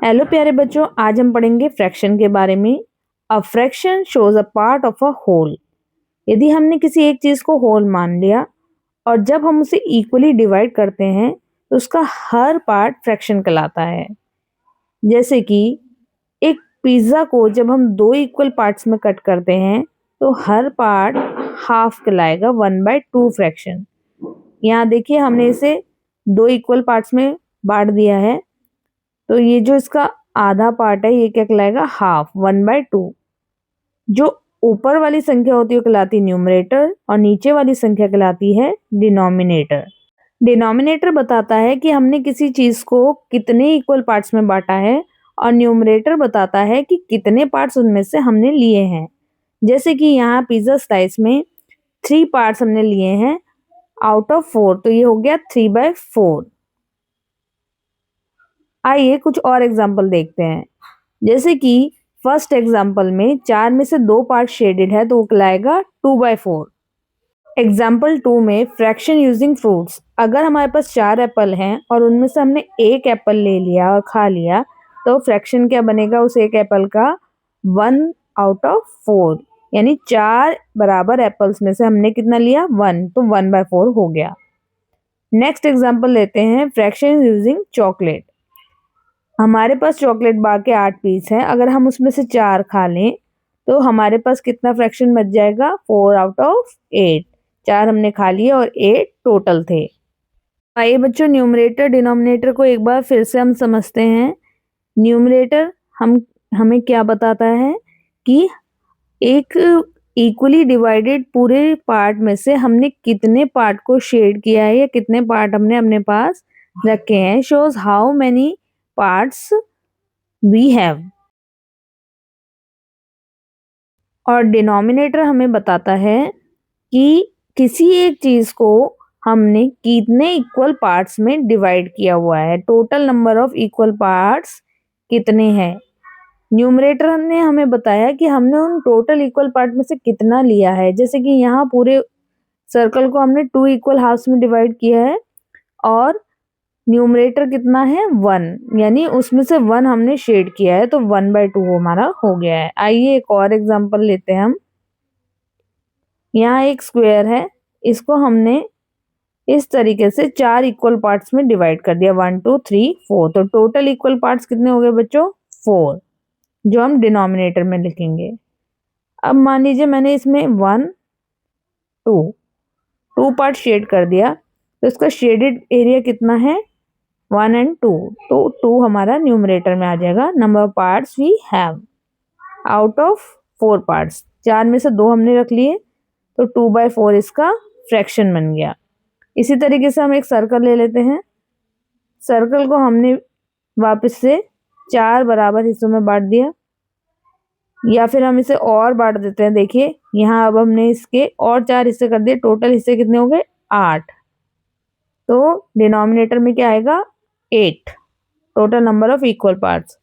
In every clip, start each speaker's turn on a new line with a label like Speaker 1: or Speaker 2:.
Speaker 1: Hello प्यारे बच्चों, आज हम पढ़ेंगे फ्रैक्शन के बारे में। A fraction shows a part of a whole. यदि हमने किसी एक चीज को होल मान लिया और जब हम उसे इक्वली डिवाइड करते हैं तो उसका हर पार्ट फ्रैक्शन कहलाता है। जैसे कि एक पिज्जा को जब हम दो इक्वल पार्ट्स में कट करते हैं तो हर पार्ट हाफ कहलाएगा, 1/2 फ्रैक्शन। यहाँ देखिए हमने इसे दो इक्वल पार्ट्स में बांट दिया है, तो ये जो इसका आधा पार्ट है ये क्या कहलाएगा, हाफ, 1/2। जो ऊपर वाली संख्या होती है वो कहलाती है न्यूमरेटर और नीचे वाली संख्या कहलाती है डिनोमिनेटर। डिनोमिनेटर बताता है कि हमने किसी चीज को कितने इक्वल पार्ट्स में बांटा है और न्यूमरेटर बताता है कि कितने पार्ट्स उनमें से हमने लिए हैं। जैसे कि यहाँ पिज्जा स्लाइस में 3 पार्ट्स हमने लिए हैं आउट ऑफ 4, तो ये हो गया 3/4। आइए कुछ और एग्जाम्पल देखते हैं। जैसे कि फर्स्ट एग्जाम्पल में 4 में से 2 पार्ट शेडेड है तो वो कहलाएगा 2/4। एग्जाम्पल 2 में फ्रैक्शन यूजिंग फ्रूट्स, अगर हमारे पास 4 एप्पल हैं और उनमें से हमने एक एप्पल ले लिया और खा लिया तो फ्रैक्शन क्या बनेगा उस एक एप्पल का, 1/4, यानी 4 बराबर एप्पल्स में से हमने कितना लिया, 1, तो 1/4 हो गया। नेक्स्ट एग्जाम्पल लेते हैं फ्रैक्शन यूजिंग चॉकलेट। हमारे पास चॉकलेट बार के 8 पीस हैं, अगर हम उसमें से 4 खा लें तो हमारे पास कितना फ्रैक्शन बच जाएगा, 4/8। 4 हमने खा लिए और 8 टोटल थे। आइए बच्चों न्यूमरेटर डिनोमिनेटर को एक बार फिर से हम समझते हैं। न्यूमरेटर हमें क्या बताता है कि एक इक्वली डिवाइडेड पूरे पार्ट में से हमने कितने पार्ट को शेड किया है या कितने पार्ट हमने अपने पास रखे हैं। Shows how many parts we have. और डिनोमिनेटर हमें बताता है कि किसी एक चीज को हमने कितने इक्वल पार्ट्स में डिवाइड किया हुआ है, total number of equal parts कितने हैं। न्यूमरेटर हमने हमें बताया कि हमने उन टोटल इक्वल पार्ट में से कितना लिया है। जैसे कि यहाँ पूरे सर्कल को हमने 2 इक्वल हाफ्स में डिवाइड किया है और न्यूमरेटर कितना है, 1, यानी उसमें से 1 हमने शेड किया है तो 1/2 हमारा हो गया है। आइए एक और एग्जांपल लेते हैं हम। यहाँ एक स्क्वायर है, इसको हमने इस तरीके से 4 इक्वल पार्ट्स में डिवाइड कर दिया, 1 2 3 4, तो टोटल इक्वल पार्ट्स कितने हो गए बच्चों, 4, जो हम डिनोमिनेटर में लिखेंगे। अब मान लीजिए मैंने इसमें 1 2 पार्ट शेड कर दिया तो इसका शेडेड एरिया कितना है, 1 और 2, तो 2 हमारा न्यूमरेटर में आ जाएगा। Number of parts we have out of 4 parts, 4 में से 2 हमने रख लिए तो 2/4 इसका फ्रैक्शन बन गया। इसी तरीके से हम एक सर्कल ले लेते हैं। सर्कल को हमने वापस से 4 बराबर हिस्सों में बांट दिया, या फिर हम इसे और बांट देते हैं। देखिए यहाँ अब हमने इसके और 4 हिस्से कर दिए, टोटल हिस्से कितने हो गए, 8, तो डिनोमिनेटर में क्या आएगा, 8, total number of equal parts.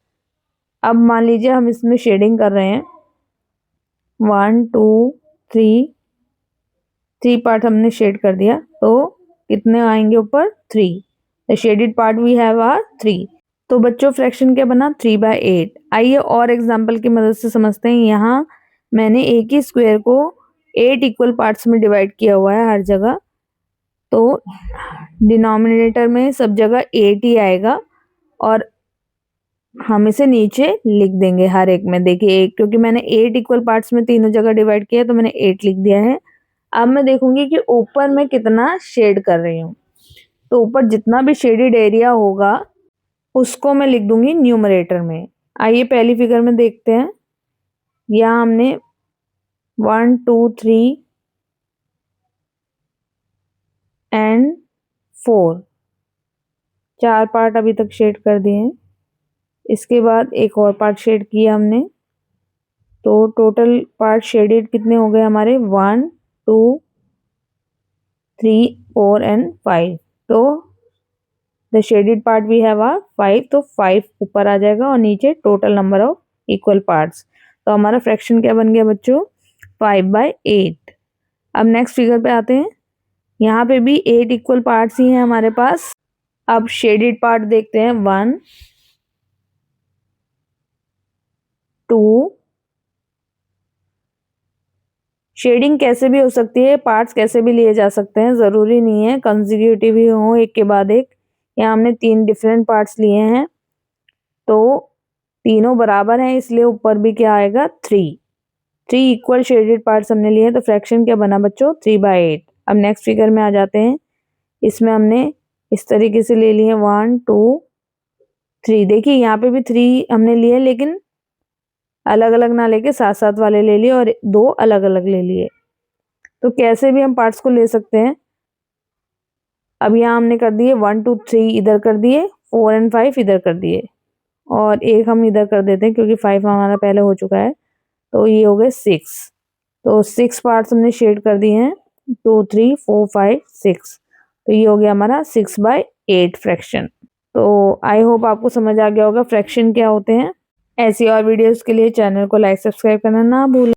Speaker 1: अब मान लीजिए हम इसमें शेडिंग कर रहे हैं, 1 2 3 पार्ट हमने शेड कर दिया तो कितने आएंगे ऊपर, 3, the shaded part we have are 3। तो बच्चों फ्रैक्शन क्या बना, 3/8। आइए और एग्जांपल की मदद से समझते हैं। यहाँ मैंने एक ही स्क्वायर को 8 इक्वल पार्ट्स में डिवाइड किया हुआ है हर जगह, तो डिनोमिनेटर में सब जगह 8 ही आएगा और हम इसे नीचे लिख देंगे हर एक में। देखिए एक, क्योंकि मैंने 8 इक्वल पार्ट्स में तीनों जगह डिवाइड किया तो मैंने 8 लिख दिया है। अब मैं देखूंगी कि ऊपर मैं कितना शेड कर रही हूँ, तो ऊपर जितना भी शेडेड एरिया होगा उसको मैं लिख दूंगी न्यूमरेटर में। आइए पहली फिगर में देखते हैं। यहाँ हमने 1 2 3 एंड 4 4 पार्ट अभी तक शेड कर दिए हैं। इसके बाद एक और पार्ट शेड किया हमने, तो टोटल पार्ट शेडेड कितने हो गए हमारे, 1 2 3 4 एंड 5, तो the shaded part we have are 5, तो 5 ऊपर आ जाएगा और नीचे total number of equal parts. तो हमारा फ्रैक्शन क्या बन गया बच्चों, 5/8। अब नेक्स्ट फिगर पे आते हैं। यहाँ पे भी 8 इक्वल पार्ट्स ही हैं हमारे पास। अब शेडेड पार्ट देखते हैं, 1 2। शेडिंग कैसे भी हो सकती है, पार्ट्स कैसे भी लिए जा सकते हैं, ज़रूरी नहीं है कंसेक्यूटिव ही हो एक के बाद एक। यहाँ हमने 3 डिफरेंट पार्ट्स लिए हैं तो तीनों बराबर हैं, इसलिए ऊपर भी क्या आएगा 3 इक्वल शेडेड पार्ट्स हमने लिए हैं, तो फ्रैक्शन क्या बना बच्चों 3/8। अब नेक्स्ट फिगर में आ जाते हैं। इसमें हमने इस तरीके से ले लिए 1 2 3। देखिए यहाँ पे भी 3 हमने लिए लेकिन अलग अलग ना लेके साथ साथ वाले ले लिए और 2 अलग अलग ले लिए। तो कैसे भी हम पार्ट्स को ले सकते हैं। अब यहाँ हमने कर दिए 1 2 3 इधर कर दिए, 4 और 5 इधर कर दिए और एक हम इधर कर देते हैं क्योंकि 5 हमारा पहले हो चुका है, तो ये हो गए 6। तो 6 पार्ट्स हमने शेड कर दिए हैं, 2 3 4 5 6। तो ये हो गया हमारा 6/8 फ्रैक्शन। तो आई होप आपको समझ आ गया होगा फ्रैक्शन क्या होते हैं। ऐसी और वीडियोस के लिए चैनल को लाइक सब्सक्राइब करना ना भूलें।